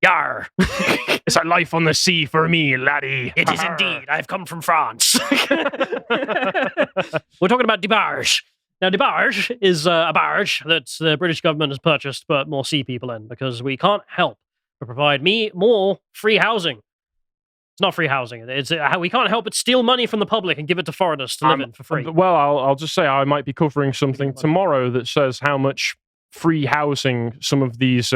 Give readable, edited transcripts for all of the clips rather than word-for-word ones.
Yar! It's a life on the sea for me, laddie. It is indeed. I've come from France. We're talking about Barrrrge. Now, Barrrrge is a barge that the British government has purchased, but more sea people in, because we can't help but provide more free housing. It's not free housing. It's we can't help but steal money from the public and give it to foreigners to live in for free. Well, I'll just say I might be covering something tomorrow that says how much free housing some of these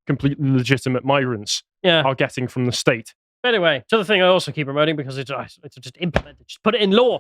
completely legitimate migrants are getting from the state. Anyway, to the thing I also keep promoting because it's just implemented, just put it in law.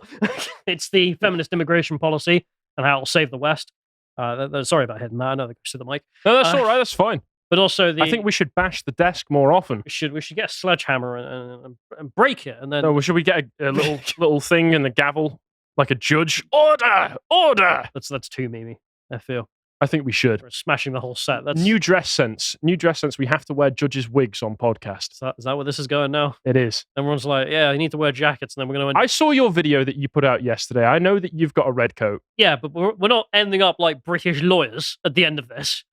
It's the feminist immigration policy and how it'll save the West. Sorry about hitting that. I know they pushed the mic. No, that's all right. That's fine. But also, I think we should bash the desk more often. We should get a sledgehammer and break it, and then. No, should we get a little thing and a gavel like a judge? Order. That's too memey. I feel. I think we should. We're smashing the whole set. That's new dress sense. New dress sense. We have to wear judges' wigs on podcasts. Is that where this is going now? It is. Everyone's like, yeah, you need to wear jackets, and then we're going to. I saw your video that you put out yesterday. I know that you've got a red coat. Yeah, but we're not ending up like British lawyers at the end of this.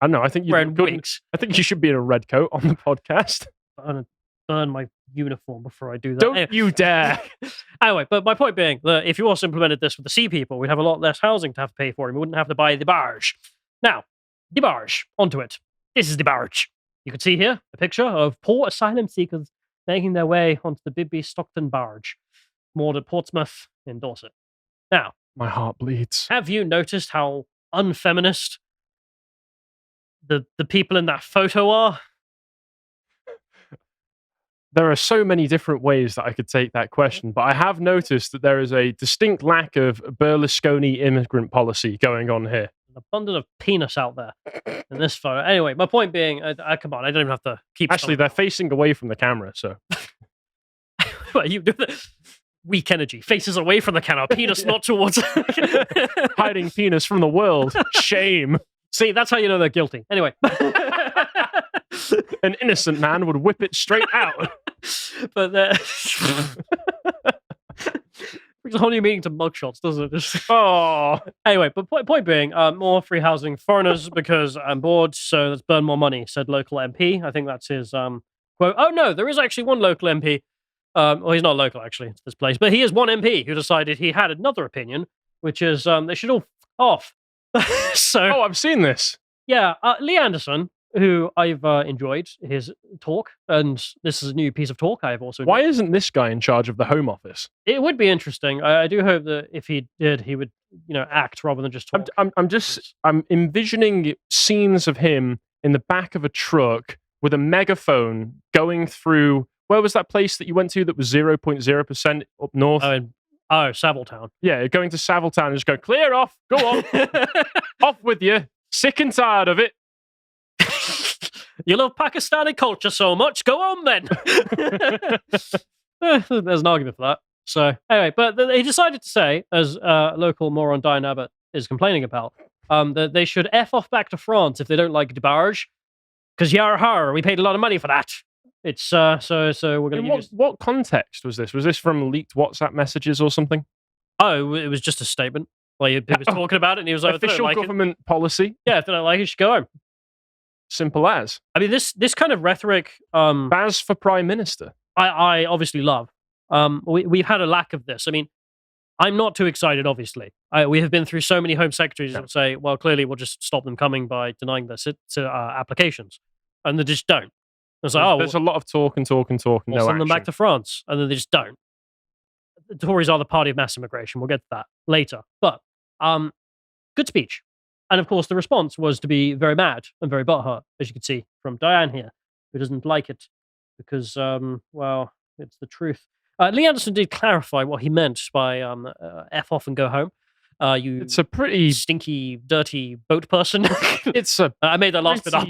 I know. I think wearing wigs. I think you should be in a red coat on the podcast. I'm gonna burn my uniform before I do that. Don't you dare! Anyway, but my point being that if you also implemented this with the sea people, we'd have a lot less housing to have to pay for, and we wouldn't have to buy the barge. Now, the barge, onto it. This is the barge. You can see here a picture of poor asylum seekers making their way onto the Bibby Stockton barge, moored at Portsmouth in Dorset. Now, my heart bleeds. Have you noticed how unfeminist the people in that photo are? There are so many different ways that I could take that question, but I have noticed that there is a distinct lack of Berlusconi immigrant policy going on here. An abundance of penis out there in this photo. Anyway, my point being, come on, I don't even have to keep. Actually, they're facing away from the camera, so. Well, you do that. Weak energy, faces away from the camera, penis not towards. Hiding penis from the world. Shame. See, that's how you know they're guilty. Anyway. An innocent man would whip it straight out. But brings a whole new meaning to mugshots, doesn't it? Oh. Anyway, but point being, more free housing for foreigners because I'm bored, so let's burn more money, said local MP. I think that's his quote. Oh no, there is actually one local MP. Well, he's not local actually to this place, but he is one MP who decided he had another opinion, which is they should all off. So, I've seen this. Yeah, Lee Anderson, who I've enjoyed his talk, and this is a new piece of talk I have also enjoyed. Why isn't this guy in charge of the Home Office? It would be interesting. I do hope that if he did, he would, act rather than just talk. I'm envisioning scenes of him in the back of a truck with a megaphone going through. Where was that place that you went to that was 0.0% up north? Savile. Yeah, going to Savile and just go, clear off, go on, off with you. Sick and tired of it. You love Pakistani culture so much, go on then. There's an argument for that. So anyway, but he decided to say, as local moron Diane Abbott is complaining about, that they should F off back to France if they don't like Barrrrge, because we paid a lot of money for that. It's so we're going to use. What context was this? Was this from leaked WhatsApp messages or something? Oh, it was just a statement. Like he was talking about it, and he was like, official government policy. Yeah, if they don't like it, you should go home. Simple as. I mean, this kind of rhetoric. Baz for Prime Minister. I obviously love. We've had a lack of this. I mean, I'm not too excited. Obviously, we have been through so many Home Secretaries that say, well, clearly we'll just stop them coming by denying their applications, and they just don't. It's like, there's a lot of talk and we'll no send action. them back to France, and then they just don't. The Tories are the party of mass immigration. We'll get to that later. But good speech. And of course, the response was to be very mad and very butthurt, as you can see from Diane here, who doesn't like it because, well, it's the truth. Lee Anderson did clarify what he meant by F off and go home. It's a pretty stinky, dirty boat person. I made that last bit up.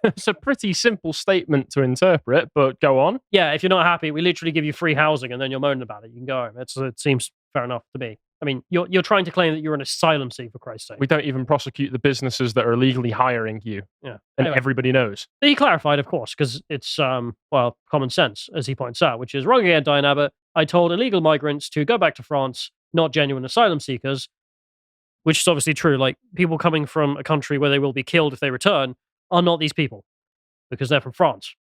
It's a pretty simple statement to interpret, but go on. Yeah, if you're not happy, we literally give you free housing, and then you're moaning about it. You can go home. It seems fair enough to me. I mean, you're trying to claim that you're an asylum seeker, for Christ's sake. We don't even prosecute the businesses that are illegally hiring you. Yeah, and everybody knows. He clarified, of course, because it's common sense, as he points out, which is wrong again, Diane Abbott. I told illegal migrants to go back to France, not genuine asylum seekers, which is obviously true. Like, people coming from a country where they will be killed if they return are not these people. because they're from France.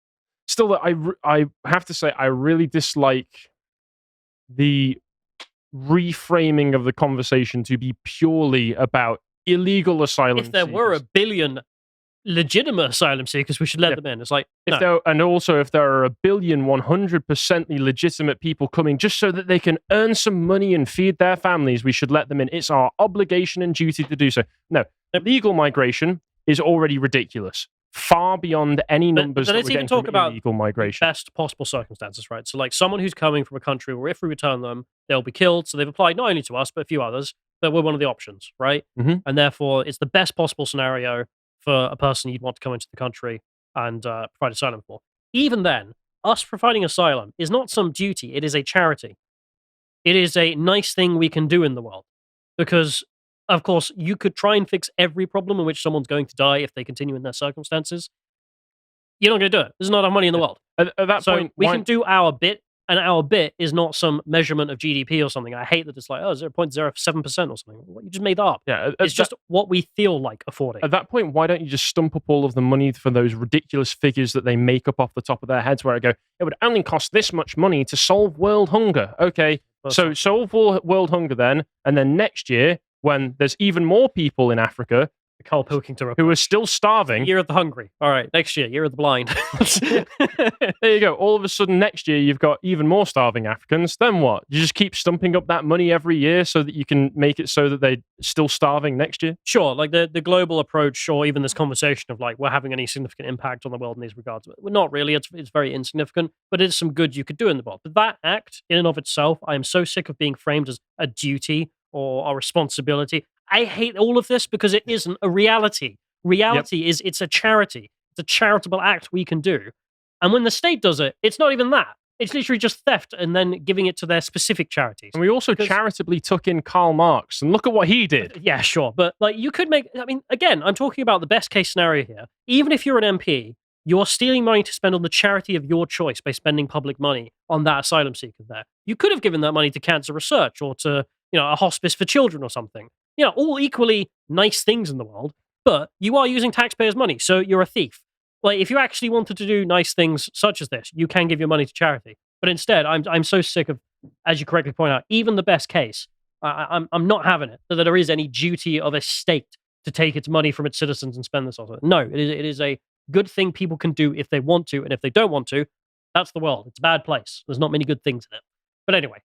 Still, I have to say, I really dislike the reframing of the conversation to be purely about illegal asylum If there were a seekers. billion legitimate asylum seekers, we should let them in. It's like, no. And also, if there are a billion 100% legitimate people coming just so that they can earn some money and feed their families, we should let them in. It's our obligation and duty to do so. No, illegal migration is already ridiculous, far beyond any numbers but that let's we're even getting talk from about illegal the migration. best possible circumstances, right? So, like someone who's coming from a country where if we return them, they'll be killed. So they've applied not only to us but a few others, but we're one of the options, right? Mhm. And therefore, it's the best possible scenario for a person you'd want to come into the country and provide asylum for. Even then, us providing asylum is not some duty; it is a charity. It is a nice thing we can do in the world because. Of course, you could try and fix every problem in which someone's going to die if they continue in their circumstances. You're not going to do it. There's not enough money in the world. At that So point, we can do our bit, and our bit is not some measurement of GDP or something. I hate that it's like, 0.07% or something. Well, you just made that up. yeah, It's just what we feel like affording. at that point, why don't you just stump up all of the money for those ridiculous figures that they make up off the top of their heads where I go, it would only cost this much money to solve world hunger. Okay, so solve world hunger then, and then next year, when there's even more people in Africa Carl Pilkington who are still starving. Year of the hungry. All right, next year, year of the blind. There you go. All of a sudden, next year, you've got even more starving Africans. Then what? You just keep stumping up that money every year so that you can make it so that they're still starving next year? Sure, like the global approach, or even this conversation of like, we're having any significant impact on the world in these regards. Well, not really. It's very insignificant, but it's some good you could do in the world. But that act, in and of itself, I am so sick of being framed as a duty or a responsibility. I hate all of this because it isn't a reality. Reality is it's a charity. It's a charitable act we can do. And when the state does it, it's not even that. It's literally just theft and then giving it to their specific charities. And we also charitably took in Karl Marx, and look at what he did. Yeah, sure. But like you could make, I mean, again, I'm talking about the best case scenario here. Even if you're an MP, you're stealing money to spend on the charity of your choice by spending public money on that asylum seeker there. You could have given that money to cancer research or to, a hospice for children or something. All equally nice things in the world, but you are using taxpayers' money, so you're a thief. Like, if you actually wanted to do nice things such as this, you can give your money to charity. But instead, I'm so sick of, as you correctly point out, even the best case, I'm not having it, that there is any duty of a state to take its money from its citizens and spend this on it. No, it is a good thing people can do if they want to, and if they don't want to, that's the world. It's a bad place. There's not many good things in it. But anyway,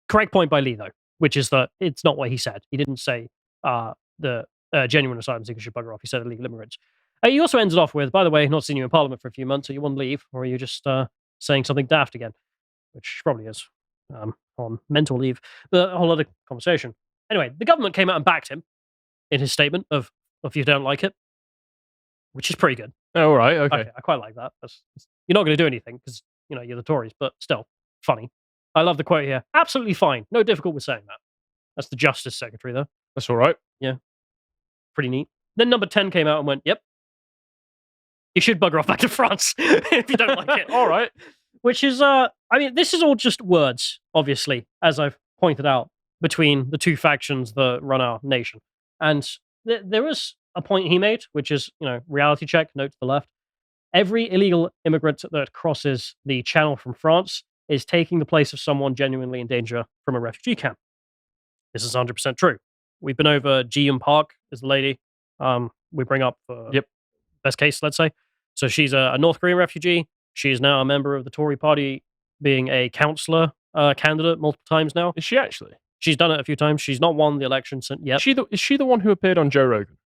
correct point by Lee, though, which is that it's not what he said. He didn't say the genuine asylum seekers should bugger off. He said illegal immigrants. He also ended off with, by the way, not seen you in Parliament for a few months, so you want to leave, or are you just saying something daft again? Which probably is on mental leave. But a whole other conversation. Anyway, the government came out and backed him in his statement of if you don't like it, which is pretty good. Oh, right, okay. I quite like that. You're not going to do anything because, you're the Tories, but still, funny. I love the quote here. Absolutely fine. No difficult with saying that. That's the Justice Secretary, though. That's all right. Yeah. Pretty neat. Then number 10 came out and went, yep. You should bugger off back to France if you don't like it. All right. Which is, this is all just words, obviously, as I've pointed out, between the two factions that run our nation. And there was a point he made, which is, reality check, note to the left. Every illegal immigrant that crosses the channel from France is taking the place of someone genuinely in danger from a refugee camp. This is 100% true. We've been over Ji-Yoon Park, is the lady we bring up for best case, let's say. So she's a North Korean refugee. She is now a member of the Tory party, being a councillor candidate multiple times now. Is she actually? She's done it a few times. She's not won the election yet. Is she the one who appeared on Joe Rogan?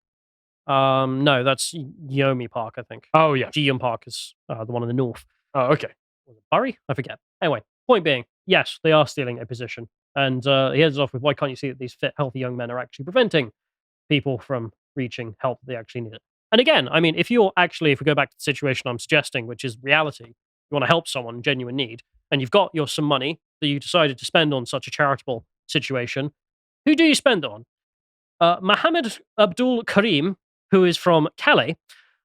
No, that's Yeomi Park, I think. Oh, yeah. Ji-Yoon Park is the one in the north. Oh, okay. Was it Barrrrge? I forget. Anyway, point being, yes, they are stealing a position. And he heads off with, why can't you see that these fit, healthy young men are actually preventing people from reaching help that they actually need it? And again, I mean, if we go back to the situation I'm suggesting, which is reality, you want to help someone in genuine need, and you've got some money that you decided to spend on such a charitable situation, who do you spend it on? Mohammed Abdul Karim, who is from Calais,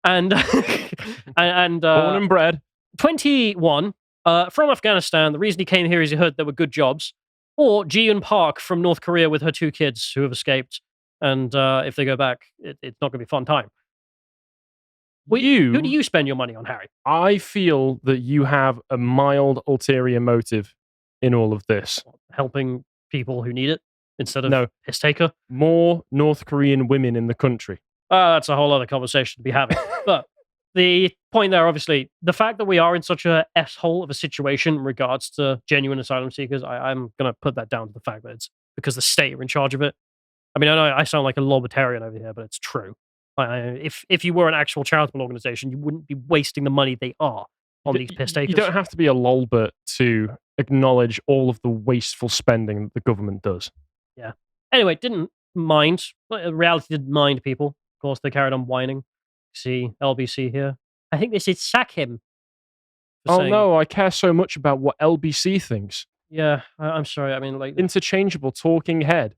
and born and bred, 21, from Afghanistan. The reason he came here is he heard there were good jobs. Or Ji-Yoon Park from North Korea with her 2 kids who have escaped, and if they go back, it's not going to be a fun time. Who do you spend your money on, Harry? I feel that you have a mild ulterior motive in all of this. Helping people who need it instead of No. piss taker? More North Korean women in the country. That's a whole other conversation to be having. But the point there, obviously, the fact that we are in such a S-hole of a situation in regards to genuine asylum seekers, I'm going to put that down to the fact that it's because the state are in charge of it. I mean, I know I sound like a libertarian over here, but it's true. If you were an actual charitable organization, you wouldn't be wasting the money they are on these piss takers. You don't have to be a lolbert to acknowledge all of the wasteful spending that the government does. Yeah. Anyway, didn't mind. Reality didn't mind people. Of course, they carried on whining. See LBC here. I think they said sack him. No, I care so much about what LBC thinks. Yeah, I'm sorry. I mean, like, interchangeable talking head.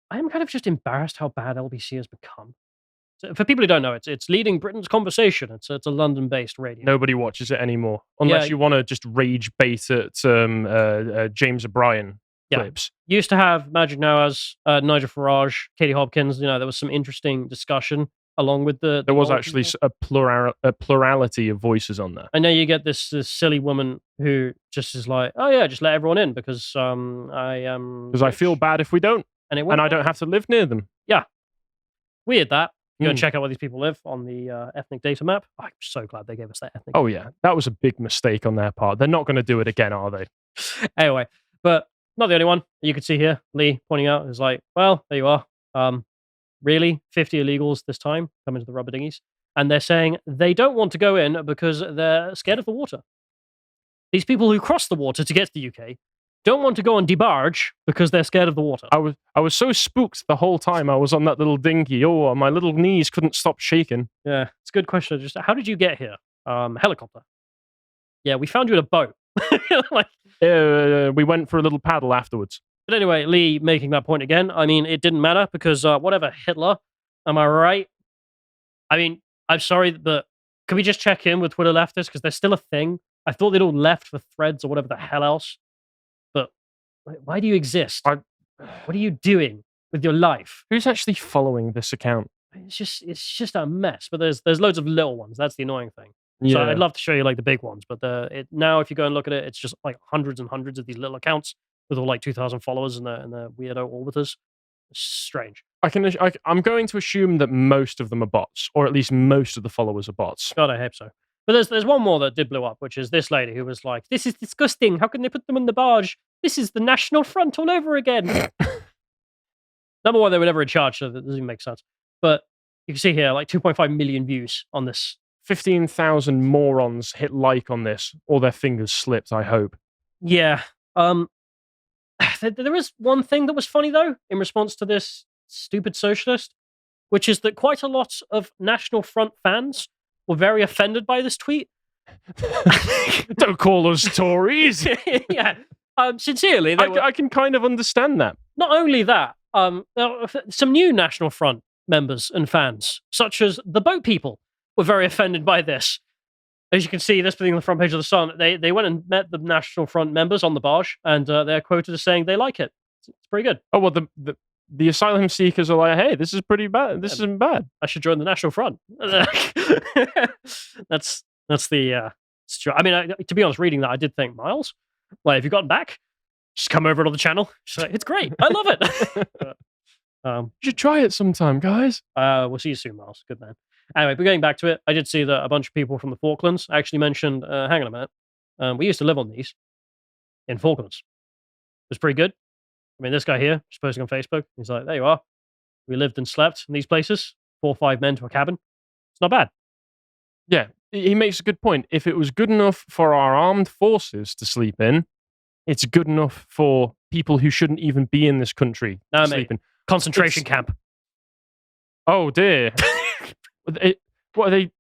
I am kind of just embarrassed how bad LBC has become. So for people who don't know, it's leading Britain's conversation. It's a London-based radio. Nobody watches it anymore, unless you want to just rage bait at James O'Brien clips. Used to have Magic Nawaz, Nigel Farage, Katie Hopkins. You know, there was some interesting discussion along with the there was actually a plurality of voices on there. I know you get this silly woman who just is like, oh yeah, just let everyone in because I am because I feel bad if we don't, and I don't have to live near them. Yeah, weird that. Go and check out where these people live on the ethnic data map. I'm so glad they gave us that ethnic. Oh yeah, that was a big mistake on their part. They're not going to do it again, are they? Anyway, but not the only one. You can see here, Lee pointing out is like, well, there you are. Really, 50 illegals this time coming to the rubber dinghies, and they're saying they don't want to go in because they're scared of the water. These people who cross the water to get to the UK don't want to go on Barrrrge because they're scared of the water. I was so spooked the whole time I was on that little dinghy. Oh, my little knees couldn't stop shaking. Yeah, it's a good question. Just how did you get here? Helicopter. Yeah, we found you in a boat. We went for a little paddle afterwards. But anyway, Lee making that point again. I mean, it didn't matter because whatever, Hitler. Am I right? I mean, I'm sorry, but can we just check in with Twitter leftists because they're still a thing? I thought they'd all left for Threads or whatever the hell else. But why do you exist? What are you doing with your life? Who's actually following this account? It's just a mess. But there's loads of little ones. That's the annoying thing. Yeah. So I'd love to show you like the big ones, but now if you go and look at it, it's just like hundreds and hundreds of these little accounts with all like 2,000 followers and the weirdo orbiters. It's strange. I'm going to assume that most of them are bots, or at least most of the followers are bots. God, I hope so. But there's one more that did blow up, which is this lady who was like, "This is disgusting. How can they put them on the barge? This is the National Front all over again." Number one, they were never in charge, so that doesn't even make sense. But you can see here, like 2.5 million views on this. 15,000 morons hit like on this, or their fingers slipped, I hope. Yeah. There is one thing that was funny, though, in response to this stupid socialist, which is that quite a lot of National Front fans were very offended by this tweet. Don't call us Tories. Yeah. Sincerely. I can kind of understand that. Not only that, some new National Front members and fans, such as the boat people, were very offended by this. As you can see, this being on the front page of the Sun, they went and met the National Front members on the barge, and they're quoted as saying they like it. It's pretty good. Oh, well, the asylum seekers are like, hey, this is pretty bad. This isn't bad. I should join the National Front. That's the... I mean, to be honest, reading that, I did think, Miles, like, have you gotten back? Just come over to the channel. Just like, it's great. I love it. You should try it sometime, guys. We'll see you soon, Miles. Good man. Anyway, but going back to it, I did see that a bunch of people from the Falklands actually mentioned, hang on a minute, we used to live on these in Falklands. It was pretty good. I mean, this guy here, just posting on Facebook, he's like, there you are. We lived and slept in these places, 4 or 5 men to a cabin. It's not bad. Yeah, he makes a good point. If it was good enough for our armed forces to sleep in, it's good enough for people who shouldn't even be in this country to sleep in. Concentration camp. Oh dear. What are they?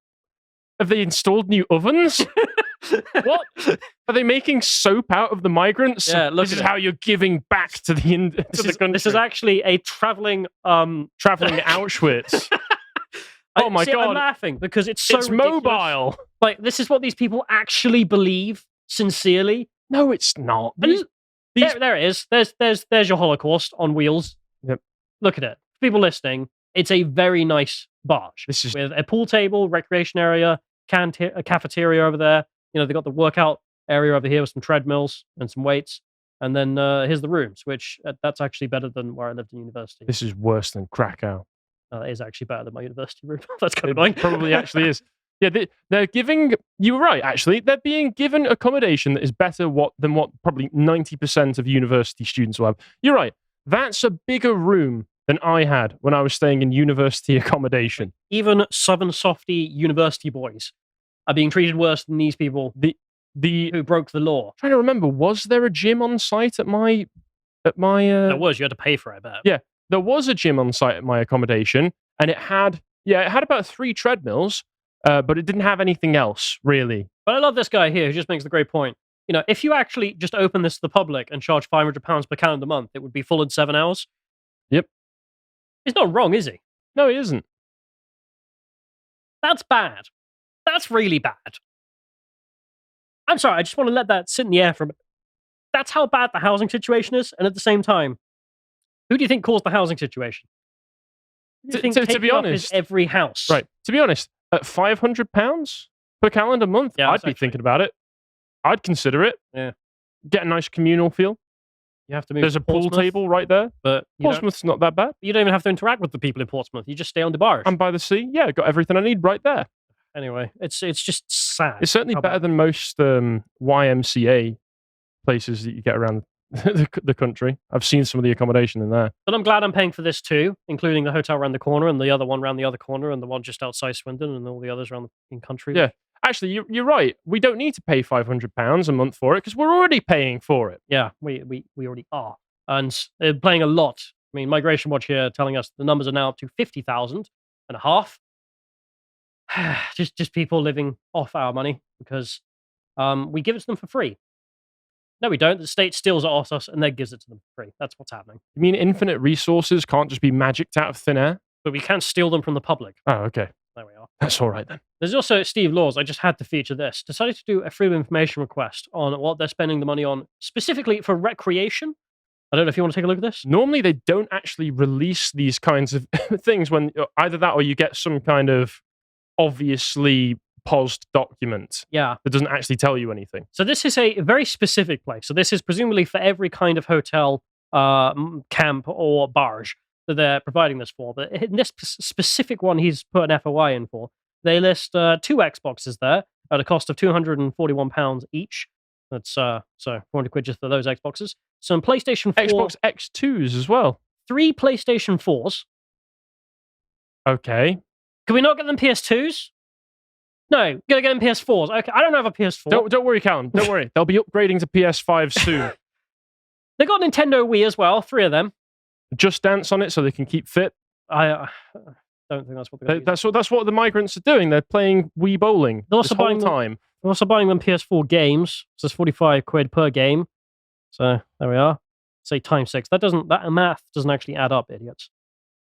Have they installed new ovens? What? Are they making soap out of the migrants? Yeah, look, this is how you're giving back to the country. This is actually a traveling Auschwitz. Oh my God. I'm laughing because it's so ridiculous. Mobile. Like, this is what these people actually believe sincerely. No, it's not. There it is. There's your Holocaust on wheels. Yep. Look at it. People listening, It's a very nice barge. This is with a pool table, recreation area, a cafeteria over there. They've got the workout area over here with some treadmills and some weights. And then here's the rooms, which that's actually better than where I lived in university. this is worse than Krakow. It is actually better than my university room. That's kind of It annoying. probably actually is. Yeah, they're giving. You were right, actually. They're being given accommodation that is better than what probably 90% of university students will have. You're right. That's a bigger room than I had when I was staying in university accommodation. Even Southern Softy university boys are being treated worse than these people who broke the law. Trying to remember, was there a gym on site at my? There was. You had to pay for it, I bet. Yeah, there was a gym on site at my accommodation, and it had about 3 treadmills. But it didn't have anything else, really. But I love this guy here who just makes the great point. If you actually just open this to the public and charge £500 per calendar month, it would be full in 7 hours. Yep. He's not wrong, is he? No, he isn't. That's bad. That's really bad. I'm sorry, I just want to let that sit in the air for a minute. That's how bad the housing situation is, and at the same time, who do you think caused the housing situation? To be honest, is every house. Right. To be honest, at £500 per calendar month, Yeah, I'd be thinking about it. I'd consider it. Yeah. Get a nice communal feel. You have to move. There's to a pool Portsmouth, table right there. but Portsmouth's not that bad. you don't even have to interact with the people in Portsmouth. You just stay on the barge. I'm by the sea. Yeah, got everything I need right there. Anyway, it's just sad. It's certainly how better bad. than most YMCA places that you get around the country. I've seen some of the accommodation in there. But I'm glad I'm paying for this too, including the hotel around the corner and the other one around the other corner and the one just outside Swindon and all the others around the country. Yeah. Actually, you're right. We don't need to pay £500 a month for it because we're already paying for it. Yeah, we already are. And they're playing a lot. I mean, Migration Watch here telling us the numbers are now up to 50,000 and a half. just people living off our money because we give it to them for free. No, we don't. The state steals it off us and then gives it to them for free. That's what's happening. You mean infinite resources can't just be magicked out of thin air? But we can't steal them from the public. Oh, okay. There we are. That's all right then. There's also Steve Laws. I just had to feature this. Decided to do a freedom of information request on what they're spending the money on, specifically for recreation. I don't know if you want to take a look at this. Normally, they don't actually release these kinds of things when either that or you get some kind of obviously paused document Yeah. that doesn't actually tell you anything. So this is a very specific place. So this is presumably for every kind of hotel, camp, or barge that they're providing this for. But in this specific one, he's put an FOI in for. They list 2 Xboxes there at a cost of £241 each. That's so 400 quid just for those Xboxes. Some PlayStation 4, Xbox X2s as well. 3 PlayStation 4s. Okay. Can we not get them PS2s? No, gotta get them PS4s. Okay, I don't have a PS4. Don't worry, Callum. Don't worry. They'll be upgrading to PS5 soon. They got Nintendo Wii as well, 3 of them. Just Dance on it so they can keep fit. I don't think that's what they're going to That's what the migrants are doing. They're playing Wii bowling They're also this whole buying time. We're also buying them PS4 games. So it's 45 quid per game. So there we are. Say times 6. That math doesn't actually add up, idiots.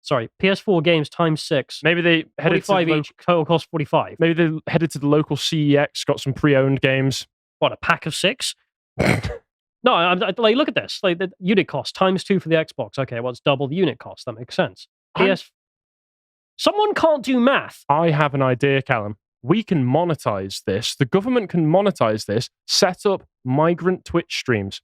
Sorry, PS4 games times 6. Maybe they headed 45 to each. Total cost 45. maybe they headed to the local CEX, got some pre-owned games. What, a pack of 6? No, like look at this. Like the unit cost times 2 for the Xbox. Okay, well it's double the unit cost. That makes sense. Someone can't do math. I have an idea, Callum. We can monetize this. The government can monetize this. Set up migrant Twitch streams.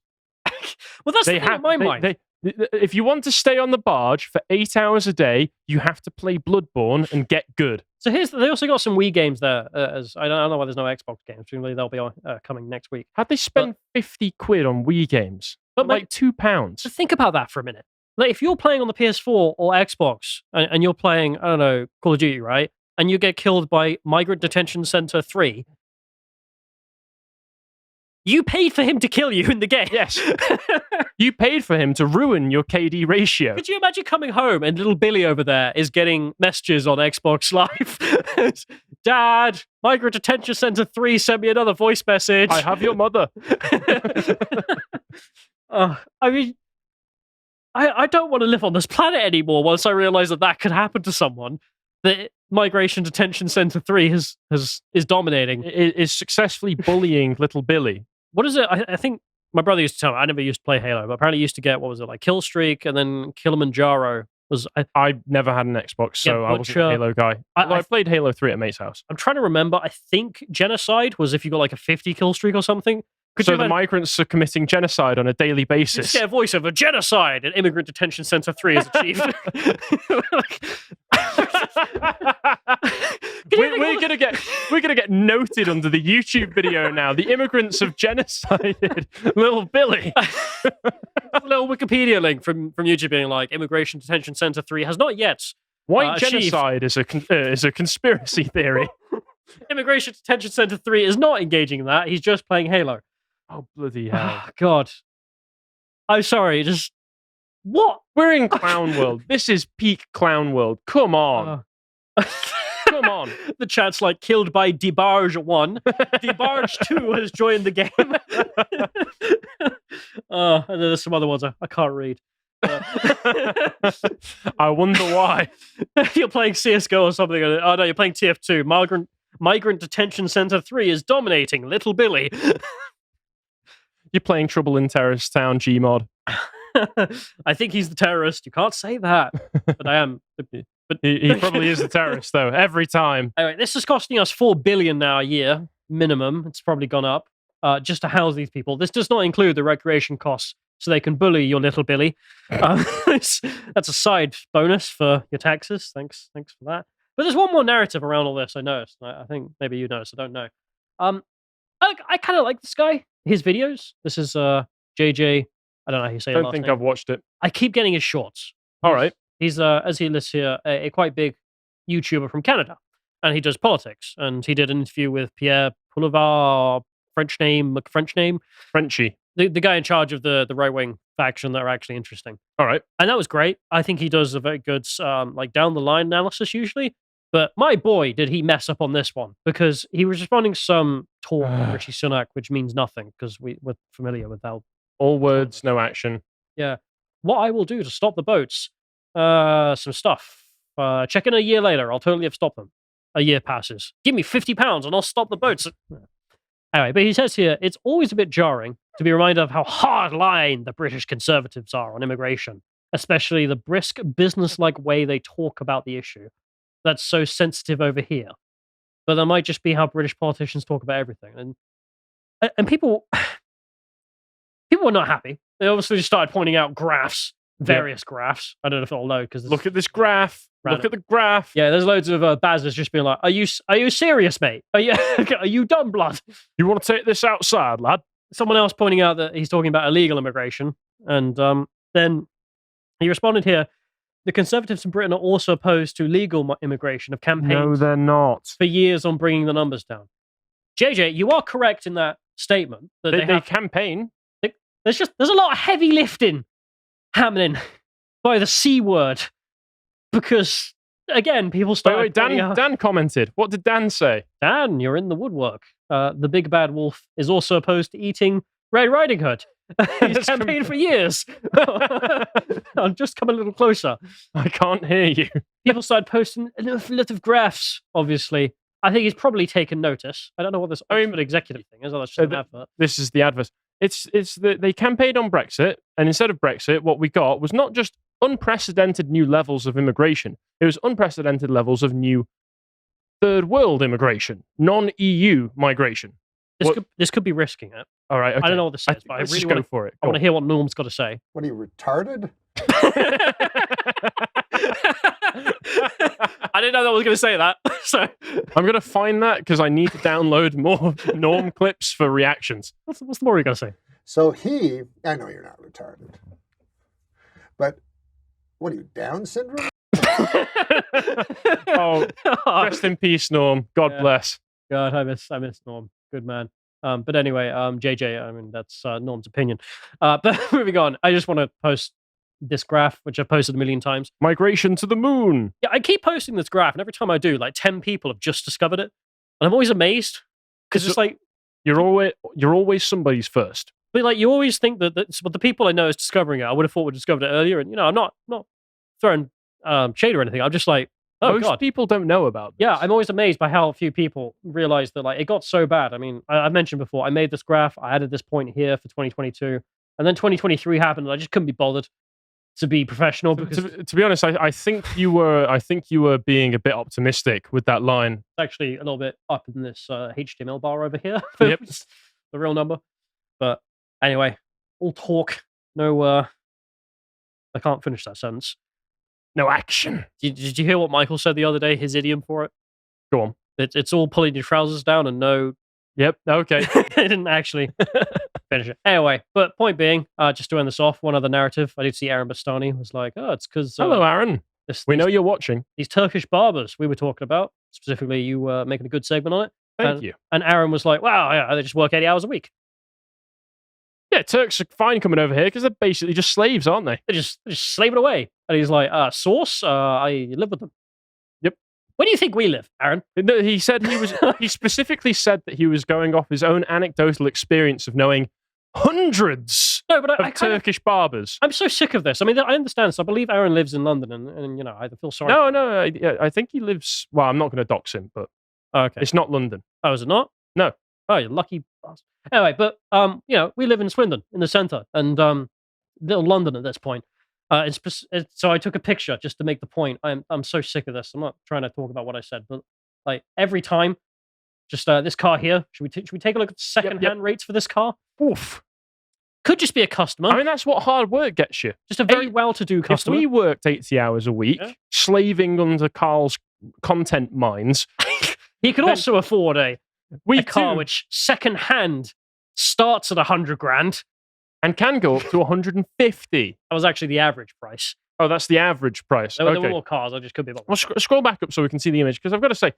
Well, that's the thing in my mind. If you want to stay on the barge for 8 hours a day, you have to play Bloodborne and get good. So they also got some Wii games there. As I don't know why there's no Xbox games. Presumably they'll be coming next week. How'd they spend 50 quid on Wii games? But like £2. So think about that for a minute. Like if you're playing on the PS4 or Xbox and you're playing, I don't know, Call of Duty, right? And you get killed by Migrant Detention Center 3, you paid for him to kill you in the game. Yes. You paid for him to ruin your KD ratio. Could you imagine coming home and little Billy over there is getting messages on Xbox Live? Dad, Migrant Detention Center 3 sent me another voice message. I have your mother. I mean, I don't want to live on this planet anymore once I realize that could happen to someone. The Migration Detention Center 3 is dominating. It is successfully bullying little Billy. What is it? I think my brother used to tell me, I never used to play Halo, but apparently he used to get, what was it, like Kill Streak and then Kilimanjaro I never had an Xbox, so I wasn't a Halo guy. I played Halo 3 at a mate's house. I'm trying to remember. I think genocide was if you got like a 50 kill streak or something. So the migrants are committing genocide on a daily basis. Just get a voice of a genocide and Immigrant Detention Center 3 is achieved. We're gonna get noted under the YouTube video now. The immigrants have genocided little Billy. A little Wikipedia link from YouTube being like, Immigration Detention Center 3 has not yet white genocide is a conspiracy theory. Immigration Detention Center 3 is not engaging in that. He's just playing Halo. Oh, bloody hell. Oh, God. I'm sorry, just... What? We're in clown world. This is peak clown world. Come on. Come on. The chat's like, killed by Barrrrge 1. Barrrrge 2 has joined the game. And then there's some other ones I can't read. I wonder why. You're playing CSGO or something. Oh, no, you're playing TF2. Migrant Detention Center 3 is dominating Little Billy. You're playing Trouble in Terrorist Town Gmod. I think he's the terrorist. You can't say that. But I am. But he probably is the terrorist, though, every time. Anyway, this is costing us $4 billion now a year, minimum. It's probably gone up, just to house these people. This does not include the recreation costs, so they can bully your little Billy. That's a side bonus for your taxes. Thanks for that. But there's one more narrative around all this, I noticed. I think maybe you noticed, I don't know. I kind of like this guy, his videos. This is JJ. I don't know how you say it. I don't think I've watched it. I keep getting his shorts. All right. He's, as he lists here, a quite big YouTuber from Canada. And he does politics. And he did an interview with Pierre Poilievre, French name. Frenchy. The guy in charge of the right-wing faction that are actually interesting. All right. And that was great. I think he does a very good, like, down-the-line analysis usually. But my boy, did he mess up on this one. Because he was responding to some talk from Rishi Sunak, which means nothing. Because we're familiar with that. All words, no action. Yeah. What I will do to stop the boats... some stuff. Check in a year later. I'll totally have stopped them. A year passes. Give me £50 and I'll stop the boats. Anyway, but he says here, it's always a bit jarring to be reminded of how hard-line the British Conservatives are on immigration, especially the brisk, business-like way they talk about the issue. That's so sensitive over here. But that might just be how British politicians talk about everything. And people were not happy. They obviously just started pointing out graphs. Various graphs. I don't know if I'll know because look at this graph. Look at the graph. Yeah, there's loads of Bazzers just being like, "Are you serious, mate? Are you dumb blood? You want to take this outside, lad?" Someone else pointing out that he's talking about illegal immigration, and then he responded here: the Conservatives in Britain are also opposed to legal immigration. Have campaigned. No, they're not. For years on bringing the numbers down. JJ, you are correct in that statement that they campaign. There's a lot of heavy lifting happening by the C word because again people started Dan commented. What did Dan say? Dan, you're in the woodwork. The big bad wolf is also opposed to eating Red Riding Hood. He's campaigned for years. I'm just come a little closer. I can't hear you. People started posting a lot of graphs, obviously. I think he's probably taken notice. I don't know what this executive thing is. That's just an advert. This is the advert. They campaigned on Brexit, and instead of Brexit, what we got was not just unprecedented new levels of immigration. It was unprecedented levels of new third world immigration, non-EU migration. This could be risking it. All right, okay. I don't know what this is, but I really go for it. I want to hear what Norm's got to say. What are you, retarded? I didn't know that I was going to say that. So I'm going to find that because I need to download more Norm clips for reactions. What's the more you got to say? So I know you're not retarded, but what are you, Down syndrome? Oh, rest in peace, Norm. God bless. God, I miss Norm. Good man. But anyway, JJ, I mean, that's Norm's opinion. But moving on, I just want to post this graph, which I've posted a million times. Migration to the moon. Yeah, I keep posting this graph, and every time I do, like 10 people have just discovered it. And I'm always amazed because it's like you're always somebody's first. But like you always think that the people I know is discovering it. I would have thought would have discovered it earlier. And I'm not throwing shade or anything. I'm just like, oh, most people don't know about this. Yeah, I'm always amazed by how few people realize that like it got so bad. I mean, I mentioned before, I made this graph. I added this point here for 2022, and then 2023 happened, and I just couldn't be bothered. to be professional because To be honest, I think you were being a bit optimistic with that line. it's actually a little bit up in this HTML bar over here. Yep. The real number. But anyway, all talk, no. I can't finish that sentence. No action. Did you hear what Michael said the other day? His idiom for it. Go on. It's all pulling your trousers down and no. Yep. Okay. They didn't actually finish it. Anyway, but point being, just to end this off, one other narrative. I did see Aaron Bastani was like, "Oh, it's because Hello, Aaron. We know you're watching. These Turkish barbers we were talking about. Specifically, you were making a good segment on it. Thank you." And Aaron was like, "Wow, yeah, they just work 80 hours a week. Yeah, Turks are fine coming over here because they're basically just slaves, aren't they? They're just slaving away." And he's like, "Source, I live with them." Yep. Where do you think we live, Aaron? No, he said he was. He specifically said that he was going off his own anecdotal experience of knowing hundreds No, but of Turkish barbers. I'm so sick of this. I mean, I understand. So I believe Aaron lives in London, and you know, I feel sorry. No, I think he lives. Well, I'm not going to dox him, but Okay. it's not London. Oh, is it not? No. Oh, you lucky bastard. Anyway, but you know, we live in Swindon, in the centre, and little London at this point. So I took a picture just to make the point. I'm so sick of this. I'm not trying to talk about what I said, but like every time, just this car here. Should we take a look at the second-hand rates for this car? Oof. Could just be a customer. I mean, that's what hard work gets you. Just a very well-to-do customer. If we worked 80 hours a week, slaving under Carl's content mines, he could also afford a car do. which second-hand starts at 100 grand. And can go up to 150. That was actually the average price. Oh, that's the average price. There were Okay. more cars. I just could be wrong. Well, scroll back up so we can see the image, because I've got to say,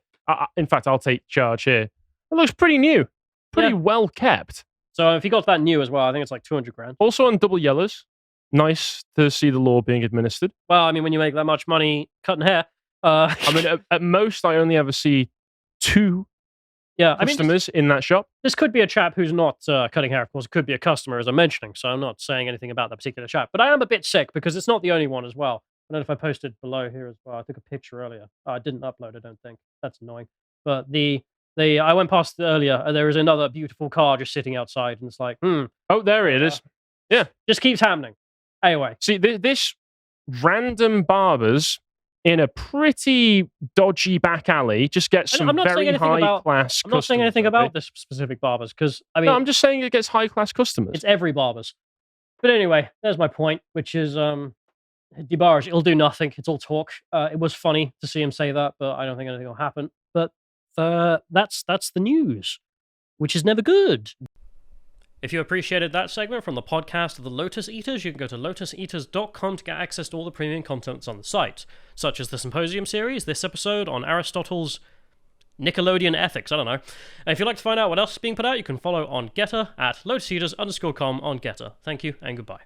in fact, I'll take charge here. It looks pretty new, pretty well kept. So if you got that new as well, I think it's like 200 grand. Also on double yellows. Nice to see the law being administered. Well, I mean, when you make that much money cutting hair, I mean, at most, I only ever see two customers in that shop. This could be a chap who's not cutting hair, of course. It could be a customer, as I'm mentioning. So I'm not saying anything about that particular chap. But I am a bit sick because it's not the only one as well. I don't know if I posted below here as well. I took a picture earlier. I didn't upload, I don't think. That's annoying. But I went past earlier. There is another beautiful car just sitting outside, and it's like, Oh, there it is. Yeah. Just keeps happening. Anyway. See, this random barbers in a pretty dodgy back alley just gets some very high class. I'm not saying anything about this specific barbers because I mean, no, I'm just saying it gets high class customers. It's every barbers. But anyway, there's my point, which is Barrrrge, it'll do nothing. It's all talk. It was funny to see him say that, but I don't think anything will happen. But that's the news, which is never good. If you appreciated that segment from the podcast of the Lotus Eaters, you can go to lotuseaters.com to get access to all the premium contents on the site, such as the Symposium series, this episode on Aristotle's Nickelodeon ethics, I don't know. And if you'd like to find out what else is being put out, you can follow on Getter at lotuseaters_com on Getter. Thank you and goodbye.